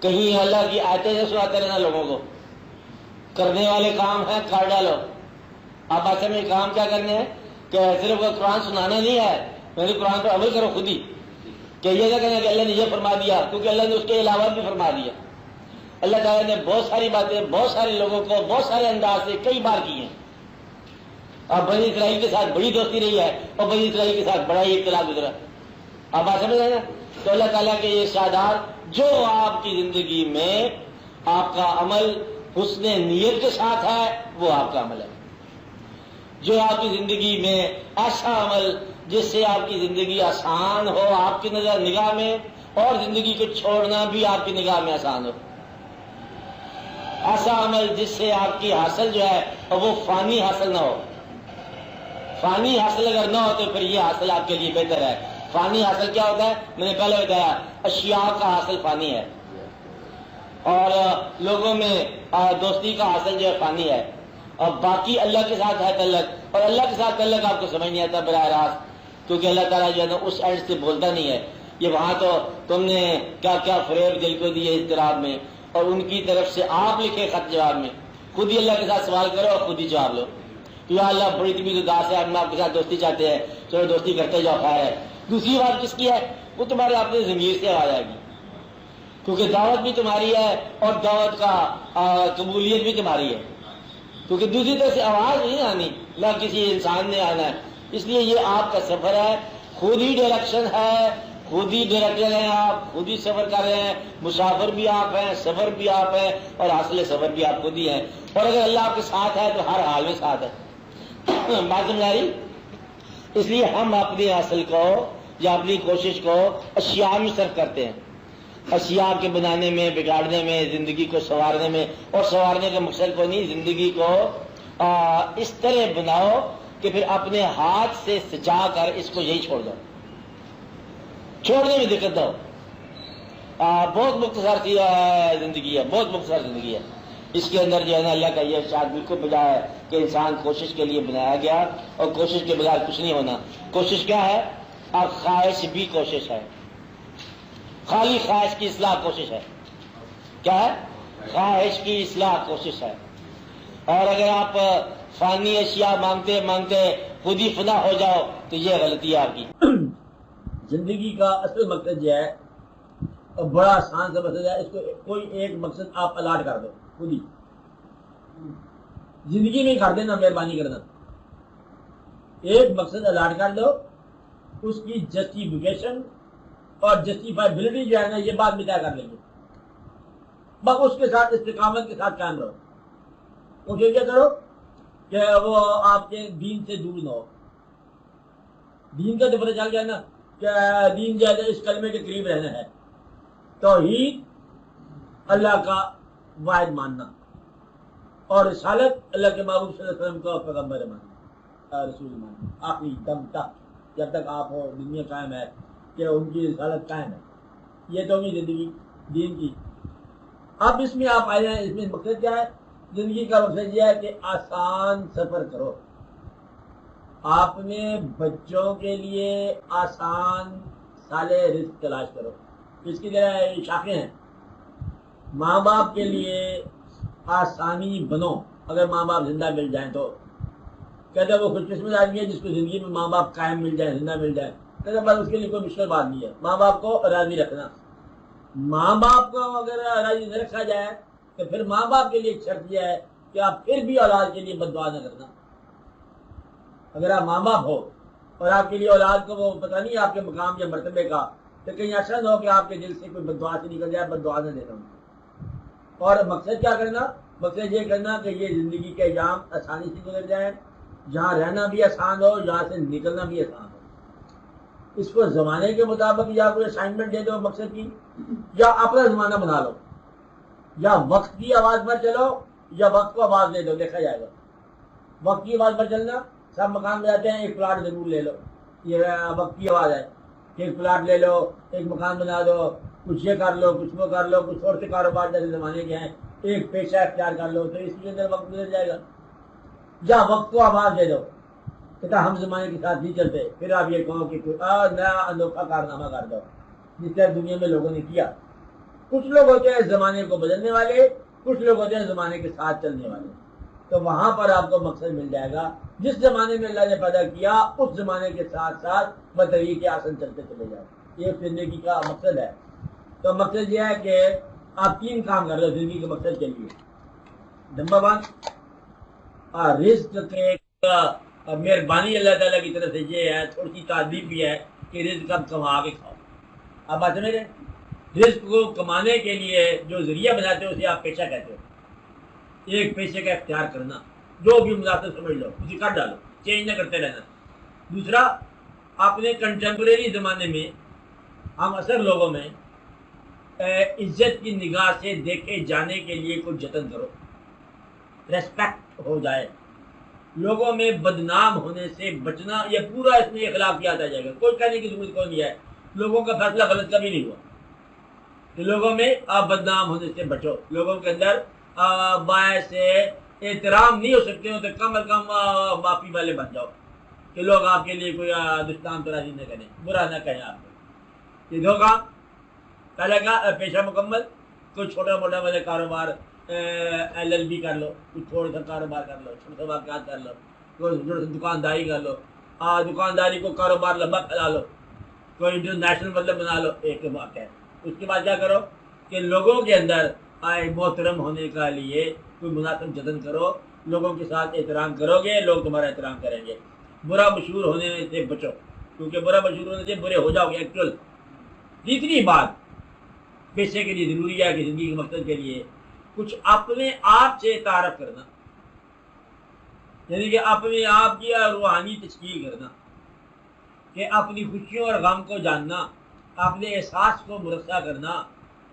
کہیں اللہ کی آیتیں سے سناتے رہنا لوگوں کو، کرنے والے کام ہیں کر ڈالو۔ آپ اصل میں کام کیا کرنے ہیں کہ صرف قرآن سنانا نہیں ہے، میرے قرآن پر عمل کرو خود ہی، کہ یہ نہ کہنا کہ اللہ نے یہ فرما دیا، کیونکہ اللہ نے اس کے علاوہ بھی فرما دیا۔ اللہ تعالیٰ نے بہت ساری باتیں بہت سارے لوگوں کو بہت سارے انداز سے کئی بار کی ہیں، اور بنی اسرائیل کے ساتھ بڑی دوستی رہی ہے اور بنی اسرائیل کے ساتھ بڑا ہی ابتلا گزرا۔ آپ بات سمجھ رہے ہیں؟ تو اللہ تعالیٰ کے یہ ارشادات جو آپ کی زندگی میں آپ کا عمل حسن نیت کے ساتھ ہے وہ آپ کا عمل ہے، جو آپ کی زندگی میں ایسا عمل جس سے آپ کی زندگی آسان ہو آپ کی نگاہ میں، اور زندگی کو چھوڑنا بھی آپ کی نگاہ میں آسان ہو، ایسا عمل جس سے آپ کی حاصل جو ہے اور وہ فانی حاصل نہ ہو۔ فانی حاصل اگر نہ ہو تو پھر یہ حاصل آپ کے لیے بہتر ہے۔ فانی حاصل کیا ہوتا ہے؟ میں نے پہلے بتایا، اشیاء کا حاصل فانی ہے، اور لوگوں میں دوستی کا حاصل جو ہے فانی ہے، اور باقی اللہ کے ساتھ ہے تعلق، اور اللہ کے ساتھ تعلق آپ کو سمجھ نہیں آتا براہ راست، کیونکہ اللہ تعالیٰ جو ہے نا اس اینڈ سے بولتا نہیں ہے۔ یہ وہاں تو تم نے کیا کیا فریب دل کو دیے اضطراب میں، اور ان کی طرف سے آپ لکھے خط جواب میں خود ہی اللہ کے ساتھ سوال کرو اور خود ہی جواب لو، یا اللہ بڑی طبیعت اداس ہے، ہم آپ کے ساتھ دوستی چاہتے ہیں، چلو دوستی کرتے جاؤ، خیر ہے۔ دوسری بات کس کی ہے؟ وہ تمہارے اپنے ضمیر سے آواز آئے گی، کیونکہ دعوت بھی تمہاری ہے اور دعوت کا قبولیت بھی تمہاری ہے، کیونکہ دوسری طرف سے آواز نہیں آنی، نہ کسی انسان نے آنا ہے۔ اس لیے یہ آپ کا سفر ہے، خود ہی ڈائریکشن ہے، خود ہی ڈائریکٹر ہیں آپ، خود ہی سفر کر رہے ہیں، مسافر بھی آپ ہیں، سفر بھی آپ ہیں، اور حاصل سفر بھی آپ خود ہی ہیں۔ اور اگر اللہ آپ کے ساتھ ہے تو ہر حال میں ساتھ ہے۔ بات سمجھ آ رہی؟ اس لیے ہم اپنی حاصل کو یا اپنی کوشش کو اشیاء میں صرف کرتے ہیں، اشیاء کے بنانے میں، بگاڑنے میں، زندگی کو سنوارنے میں، اور سنوارنے کا مقصد کو نہیں، زندگی کو اس طرح بناؤ کہ پھر اپنے ہاتھ سے سجا کر اس کو یہی چھوڑ دو، چھوڑنے میں دقت دو۔ بہت مختصر سی زندگی ہے، بہت مختصر زندگی ہے، اس کے اندر جو ہے نا اللہ کا یہ ارشاد بالکل بجا ہے کہ انسان کوشش کے لیے بنایا گیا، اور کوشش کے بغیر کچھ نہیں ہونا۔ کوشش کیا ہے؟ اور خواہش بھی کوشش ہے، خالی خواہش کی اصلاح کوشش ہے۔ کیا ہے؟ خواہش کی اصلاح کوشش ہے۔ اور اگر آپ فانی اشیاء مانگتے مانگتے خود ہی فنا ہو جاؤ تو یہ غلطی ہے آپ کی۔ زندگی کا اصل مقصد یہ ہے، اور بڑا آسان سا مقصد ہے، اس کو کوئی ایک مقصد آپ الاٹ کر دو، خود ہی زندگی میں ہی کر دینا، مہربانی کرنا، ایک مقصد الاٹ کر دو، اس کی جسٹیفیکیشن اور جسٹیفائبلٹی جو ہے نا یہ بات میں طے کر لیں گے، بس اس کے ساتھ استقامت کے ساتھ قائم رہو۔ کوشش یہ کرو کہ وہ آپ کے دین سے دور نہ ہو۔ دین کا تو پتہ چل جائے نا کہ دین جو ہے اس کلمے کے قریب رہنا ہے، توحید اللہ کا واحد ماننا، اور رسالت اللہ کے محبوب صلی اللہ علیہ وسلم کو پیغمبر ماننا، رسول ماننا، آخری دم تک جب تک آپ ہو دنیا قائم ہے کہ ان کی رسالت قائم ہے۔ یہ تو ہوگی زندگی دین کی۔ اب اس میں آپ آئے ہیں، اس میں مقصد کیا ہے؟ زندگی کا مقصد یہ ہے کہ آسان سفر کرو، آپ نے بچوں کے لیے آسان صالح رزق تلاش کرو۔ اس کی طرح شاخیں ہیں، ماں باپ کے لیے آسانی بنو۔ اگر ماں باپ زندہ مل جائیں تو کہتے ہیں وہ خوش قسمت آدمی ہے جس کو زندگی میں ماں باپ قائم مل جائے، زندہ مل جائے، کہتے ہیں بس اس کے لیے کوئی مشکل بات نہیں ہے۔ ماں باپ کو راضی رکھنا، ماں باپ کو اگر راضی نہ رکھا جائے تو پھر ماں باپ کے لیے ایک شرط یہ ہے کہ آپ پھر بھی اولاد کے لیے بد دعا نہ کرنا۔ اگر آپ ماں باپ ہو اور آپ کے لیے اولاد کو وہ پتہ نہیں آپ کے مقام یا مرتبے کا، تو کہیں ایسا نہ ہو کہ آپ کے دل سے کوئی بد دعا سے نکل جائے، بد دعا نہ دینا۔ اور مقصد کیا کرنا؟ مقصد یہ کرنا کہ یہ زندگی کے ایام آسانی سے گزر جائیں، جہاں رہنا بھی آسان ہو، جہاں سے نکلنا بھی آسان ہو۔ اس کو زمانے کے مطابق یا کوئی اسائنمنٹ دے دو مقصد کی، یا اپنا زمانہ بنا لو، یا وقت کی آواز پر چلو یا وقت کو آواز دے دو، دیکھا جائے گا۔ وقت کی آواز پر چلنا، سب مکان میں جاتے ہیں ایک پلاٹ ضرور لے لو، یہ وقت کی آواز ہے، ایک پلاٹ لے لو، ایک مکان بنا دو، کچھ یہ کر لو، کچھ وہ کر لو، کچھ اور سے کاروبار جیسے زمانے کے ہیں، ایک پیشہ اختیار کر لو، تو اس کے اندر وقت گزر جائے گا۔ یا وقت کو آواز دے دو کہ ہم زمانے کے ساتھ نہیں چلتے، پھر آپ یہ کہو کہ کوئی نیا انوکھا کارنامہ کر دو جس طرح دنیا میں لوگوں نے کیا، کچھ لوگ ہوتے ہیں زمانے کو بدلنے والے، کچھ لوگ ہوتے ہیں زمانے کے ساتھ چلنے والے. تو وہاں پر آپ کو مقصد مل جائے گا. جس زمانے میں اللہ نے پیدا کیا اس زمانے کے ساتھ ساتھ بطریق آسن چلتے چلے جاؤ. یہ زندگی کا مقصد ہے. تو مقصد یہ ہے کہ آپ 3 کام کر لو زندگی کے مقصد کے لیے. نمبر 1 رزق کے مہربانی اللہ تعالیٰ کی طرف سے یہ ہے، تھوڑی سی تعدیب بھی ہے کہ رزق اب کما کے کھاؤ. آپ بات سمجھ رہے ہیں؟ رزق کو کمانے کے لیے جو ذریعہ بناتے ہو اسے آپ پیشہ کہتے ہو. ایک پیشے کا اختیار کرنا، جو بھی مناسب سمجھ لو اسے کر ڈالو، چینج نہ کرتے رہنا. دوسرا، اپنے کنٹمپریری زمانے میں ہم اثر لوگوں میں عزت کی نگاہ سے دیکھے جانے کے لیے کوئی جتن کرو، ریسپیکٹ ہو جائے. لوگوں میں بدنام ہونے سے بچنا، یہ پورا اس میں اخلاقیات آ جائے گا. کوئی کہنے کی ضرورت کوئی نہیں ہے، لوگوں کا فیصلہ غلط کبھی نہیں ہوا. تو لوگوں میں آپ بدنام ہونے سے بچو. لوگوں کے اندر باعث احترام نہیں ہو سکتے ہو تو کم از کم معافی والے بن جاؤ کہ لوگ آپ کے لیے کوئی دشنام ترازی نہ کریں، برا نہ کہیں آپ کو. یہ 2 کام. پہلے کا پیشہ مکمل، کوئی چھوٹا موٹا والے کاروبار LLB کر لو، کچھ تھوڑا سا کاروبار کر لو، چھوٹا سا واقعات کر لو، کوئی دکانداری کر لو. دکانداری کو کاروبار لمبا پھیلا لو، کوئی انٹرنیشنل مطلب بنا لو. ایک واقعہ ہے. اس کے بعد کیا کرو کہ لوگوں کے اندر محترم ہونے کا لیے کوئی مناسب جتن کرو. لوگوں کے ساتھ احترام کرو گے، لوگ تمہارا احترام کریں گے. برا مشہور ہونے سے بچو، کیونکہ برا مشہور ہونے سے برے ہو جاؤ گے ایکچوئل. تیسری بات پیشے کے لیے ضروری ہے کہ زندگی کے مقصد کے لیے کچھ اپنے آپ سے تعارف کرنا، یعنی کہ اپنے آپ کی روحانی تشکیل کرنا، کہ اپنی خوشیوں اور غم کو جاننا، اپنے احساس کو مرصع کرنا،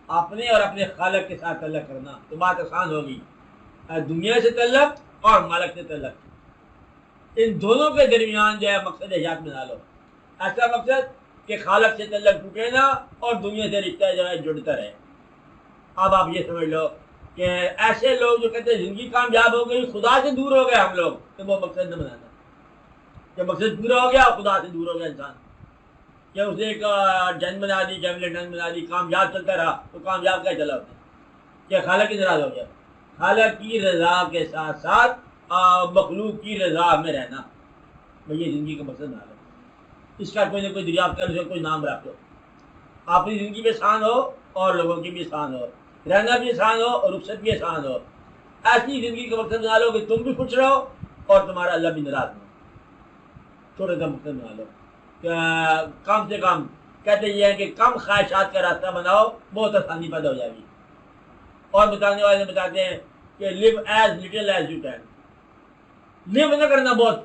اپنے اور اپنے خالق کے ساتھ تعلق کرنا. تو بات آسان ہوگی. دنیا سے تعلق اور مالک سے تعلق، ان دونوں کے درمیان جو ہے مقصد حیات بنا لو. ایسا مقصد کہ خالق سے تعلق ٹوٹے نہ اور دنیا سے رشتہ جو ہے جڑتا رہے. اب آپ یہ سمجھ لو کہ ایسے لوگ جو کہتے ہیں زندگی کامیاب ہو گئی، خدا سے دور ہو گئے ہم لوگ، تو وہ مقصد نہ بنانا. کہ مقصد پورا ہو گیا، خدا سے دور ہو گیا انسان. کہ اسے ایک ڈن بنا دی، فیملی ڈن بنا دی، کامیاب چلتا رہا تو کامیاب کیا چلا ہوتا ہے؟ کہ خالق کی ناراض ہو گیا. خالق کی رضا کے ساتھ ساتھ مخلوق کی رضا میں رہنا، یہ زندگی کا مقصد نہ لو. اس کا کوئی نہ کوئی دریافت کر لو، کوئی نام رکھ لو. اپنی زندگی بھی آسان ہو اور لوگوں کی بھی آسان ہو، رہنا بھی آسان ہو اور رخصت بھی آسان ہو. ایسی زندگی کا مقصد بنا لو کہ تم بھی خوش رہو اور تمہارا اللہ بھی ناراض ہو. چھوٹا سا مقصد بنا لو. کم سے کم کہتے یہ ہے کہ کم خواہشات کا راستہ بناؤ، بہت آسانی پیدا ہو جائے گی. اور بتانے والے بتاتے ہیں کہ leave as little as you can. Leave نہ کرنا بہت،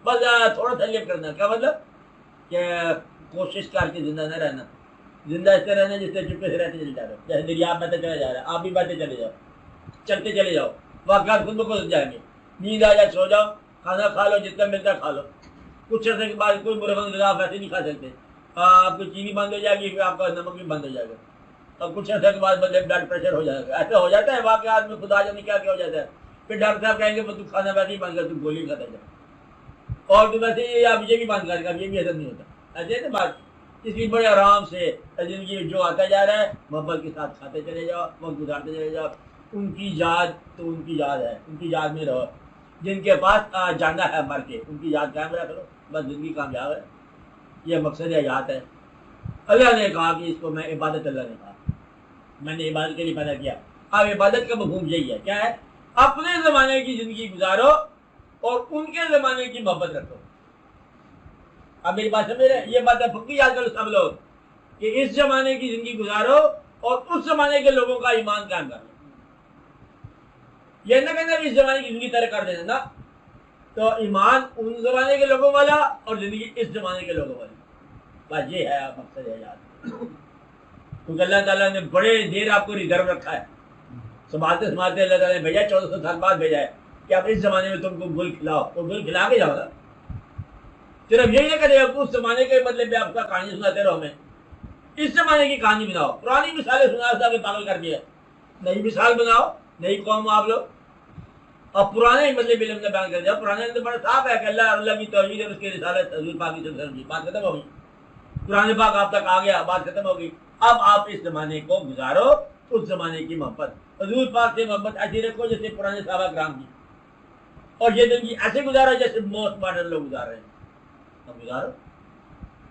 بس تھوڑا سا لیو کرنا. کیا مطلب؟ کہ کوشش کر کے زندہ نہ رہنا. زندہ اس طرح رہنا جس سے چپے سے رہتے چلے جا رہے ہو. جیسے دریا بہتے چلا جا رہا ہے، آپ بھی بہتے چلے جاؤ، چلتے چلے جاؤ. واقعات خود بخود جائیں گے. نیند آ جائے سو جاؤ، کھانا کھا لو جتنا ملتا کھا لو. کچھ عرصے کے بعد کوئی مرغن غذا ویسے نہیں کھا سکتے. آپ کی چینی بند ہو جائے گی، پھر آپ کا نمک بھی بند ہو جائے گا. اور کچھ عرصے کے بعد بندے بلڈ پریشر ہو جائے گا. ایسا ہو جاتا ہے واقعات میں، خدا جانے کیا ہو جاتا ہے. پھر ڈاکٹر صاحب کہیں گے تو کھانا ویسے ہی بند کر، تو گولی کھاتا جائے اور تو ویسے ہی آپ یہ بھی بند کر کے، یہ بھی اثر نہیں ہوتا. ایسے ہے نا بات. اس لیے بڑے آرام سے زندگی میں جو آتا جا رہا ہے محبت کے ساتھ کھاتے چلے جاؤ، وقت گزارتے چلے جاؤ. ان کی یاد تو ان کی یاد ہے، ان کی یاد میں رہو. جن کے پاس جانا ہے مر کے، ان کی یاد قائم رکھ لو، بس زندگی کامیاب ہے. یہ مقصد حیات ہے. اللہ نے کہا کہ اس کو میں عبادت، اللہ نے کہا میں نے عبادت کے لیے پیدا کیا. اب عبادت کا مفہوم یہی ہے. کیا ہے؟ اپنے زمانے کی زندگی گزارو اور ان کے زمانے کی محبت رکھو. اب میری بات سمجھ رہے ہیں؟ یہ بات پکی یاد کرو سب لوگ کہ اس زمانے کی زندگی گزارو اور اس زمانے کے لوگوں کا ایمان قائم کرو. یہ نہ کہنا اس زمانے کی زندگی ترک کر دینا نا. تو ایمان ان زمانے کے لوگوں والا اور زندگی اس زمانے کے لوگوں والی، بس یہ ہے مقصد ہے یاد. کیونکہ اللہ تعالیٰ نے بڑے دیر آپ کو ریزرو رکھا ہے. سنبھالتے سنبھالتے اللہ تعالیٰ نے بھیجا 1400 سال بعد بھیجا ہے کہ اب اس زمانے میں تم کو گل کھلاؤ، تو گل کھلا کے جاؤ گا. صرف یہی نہ کرے اس زمانے کے مطلب آپ کا کہانی سناتے رہو. میں اس زمانے کی کہانی بناؤ. پرانی مثالیں سنا کے پاگل کر دیا. نئی مثال بناؤ، نئی قوم آپ لوگ. اور پرانے مطلب علم نے بیان کر دیا. پرانے علم بڑا صاف ہے کہ اللہ کی توحید اور اس کی رسالت حضور پاک کی طرف سے. بات ختم ہو گئی. قرآن پاک آپ تک آ گیا، بات ختم ہو گئی. اب آپ اس زمانے کو گزارو، اس زمانے کی محبت، حضور پاک سے محبت ایسی رکھو جیسے پرانے صحابہ کرام کی، اور یہ زندگی ایسے گزارو جیسے موسٹ ماڈرن لوگ گزار رہے ہیں. اب گزارو،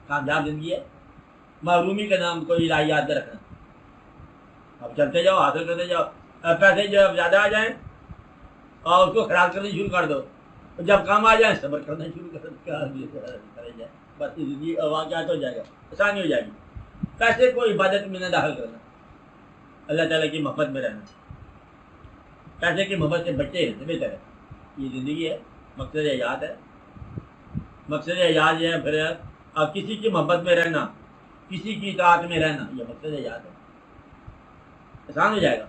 کامیاب زندگی ہے. محرومی کا نام کوئی الہیات رکھنا. اب چلتے جاؤ، حاصل کرتے جاؤ، پیسے جب زیادہ آ جائیں اور اس کو خراب کرنا شروع کر دو، جب کام آ جائیں صبر کرنا شروع کرے جائے، بس زندگی واقعات ہو جائے گا، آسانی ہو جائے گی. پیسے کو عبادت میں نہ داخل کرنا، اللہ تعالیٰ کی محبت میں رہنا، پیسے کی محبت سے بچے رہتے بہتر ہے. یہ زندگی ہے، مقصد حیات ہے. مقصد حیات یہ ہے پھر اب کسی کی محبت میں رہنا، کسی کی اطاعت میں رہنا، یہ مقصد حیات ہے. آسان ہو جائے گا.